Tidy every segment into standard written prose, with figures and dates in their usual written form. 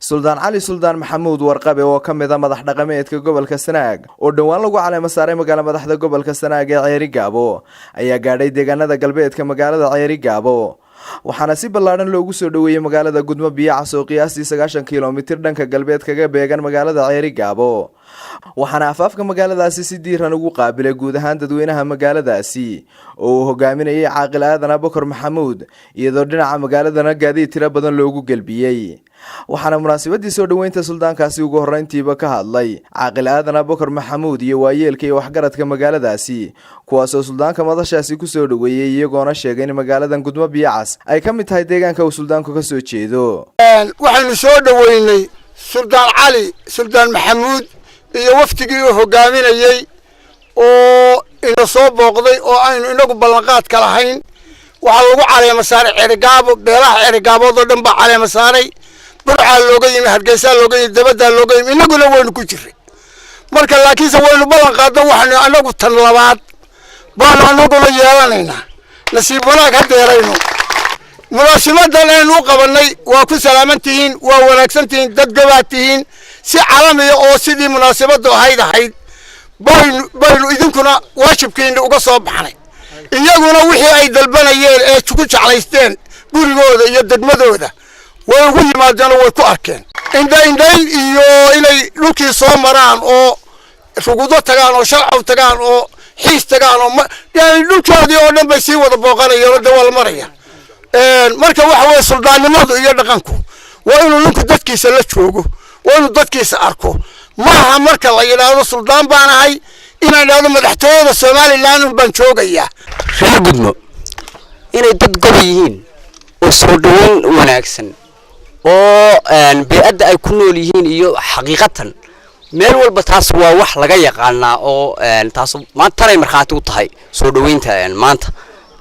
Suldaan Cali Suldaan Maxamuud Warqabe oo ka mid ah madax dhaqameedka gobolka Sanaag oo dhawaan lagu caleemo saaray magaalada madaxda gobolka Sanaag ee Ceerigaabo ayaa gaadhay deegaanada galbeedka magaalada Ceerigaabo waxaana si ballaaran loogu soo dhaweeyay magaalada Gudmo biyo cas oo qiyaastii 90 kiiloomitir dhanka galbeed kaga beegan magaalada Ceerigaabo waxaana afaafka magaaladaasi si diiran ugu qaabilay guud ahaan dadweynaha magaaladaasi oo hogaaminayay Caaqil Aadan Abubakar Maxamuud iyadoo dhinaca magaaladana gaadiid tiro badan loogu galbiyay waxaana munaasabadii soo dhaweynta suldaankaasi ugu horeyntiiba ka hadlay Caaqil Aadan Abubakar Maxamuud iyo waayeelka iyo waxgaradka magaaladaasi kuwaas oo suldaanka madashaasi ku soo dhaweeyay iyagoona sheegay in magaaladan Gudmo biyo cas ay ka mid tahay deegaanka uu suldaanku ka soo jeedo waxaanu soo dhaweynay Suldaan Cali Suldaan Maxamuud iyo waftigii uu hogaaminayay oo ina soo booqday oo aynu inagu ballanqaad ka lahayn waxa lagu caleemo saaray Ceerigaabo beelaha Ceerigaabo oo dhan baa caleemo saaray burca looga yimi Hargeysa looga yimi dabada looga yimi inaguna waynu ku jiray marka laakiin waynu ballanqaado waxaanu anagu tan labaad baan anaguna yeelanayna nasiib wanaag hadeerayno munaasabaddan aynu qabanay waa ku salaamantihiin waa wanaagsantihiin dad gabaatihiin si caalami oo sidii munaasabadu ahayd baynu idinkuna waajibkiina uga soo baxnay iyaguna wixii ay dalbanayeen ee ku jeclaysteen gurigooda iyo degmadooda way ugu yimaadeen way ku arkeen indhayn iyo inay dhulkii soo maraan oo rugudo tagaan oo shalcaw tagaan oo xiis tagaan oo yani dhulkoodii oo dhan bay sii wada booqanayeen dawal maraya marka waxa way suldaannimadu iyo dhaqanku waa inuu ninku dadkiisa la joogo waa inuu dadkiisa arko maaha marka la yiraahdo suldaan baan ahay inaan idhaahdo madaxtooyada Soomaaliland baan joogayaa reer Gudmo inay dad gob yihiin oo soo dhaweyn wanaagsan oo beedda ay ku nool yihiin iyo xaqiiqatan meel walba taas waa wax laga yaqaanaa oo taas maanta ay marxaati u tahay soo dhaweynta maanta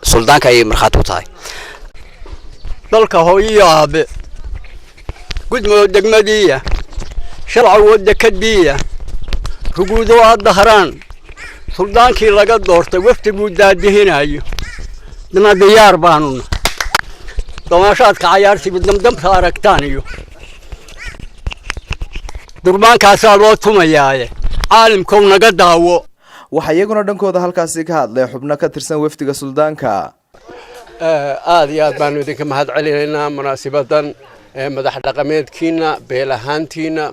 suldaanka ay marxaati u tahay dalka hooyo aabe Gudmo degmadiya sharci wada kadiya ruguudo dahraan suldaankii laga doortay waftigu daadihinayo dama diyaar baanuna domaashaadka cayaartii damdamta aragtaan iyo durbaankaas loo tumayaaye caalimku naga daawo waxa iyaguna dhankooda halkaasi ka hadlay xubno ka tirsan waftiga suldaanka aad iyo aad baanu idinka mahad celinaynaa munaasabadan madax dhaqameedkiina beel ahaantiina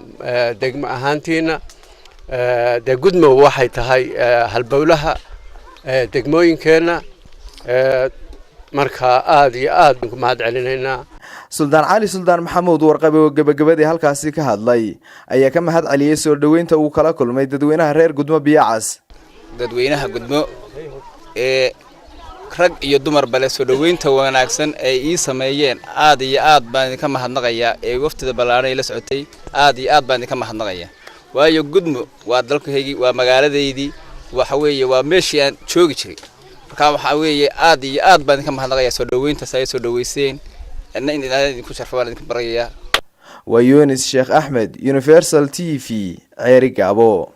degmo ahaantiina de Gudmo waxay tahay halbowlaha degmooyinkeena marka aad iyo aad ku mahad celinaynaa Suldaan Cali Suldaan Maxamuud Warqabe oo gabagabadii halkaasi ka hadlay ayaa ka mahad celiyay soo dhaweynta uu kala kulmay dadweynaha reer Gudmo biyo cas dadweynaha Gudmo rag iyo dumar bale soo dhaweynta wanaagsan ay ii sameeyeen aad iyo aad baan ka mahadnaqayaa ee waftida ballaaran la socotay aad iyo aad baan ka mahadnaqayaa waayo Gudmo waa dalkaygi waa magaaladeydii waxa weeye waa meeshii aan joogi jiray marka waxa weeye aad iyo aad baan ka mahadnaqayaa soo dhaweynta say soo dhaweyseen in idin ku sharfaan idin barayaa waa Yunis Sheekh Ahmed Universal TV Ceerigaabo.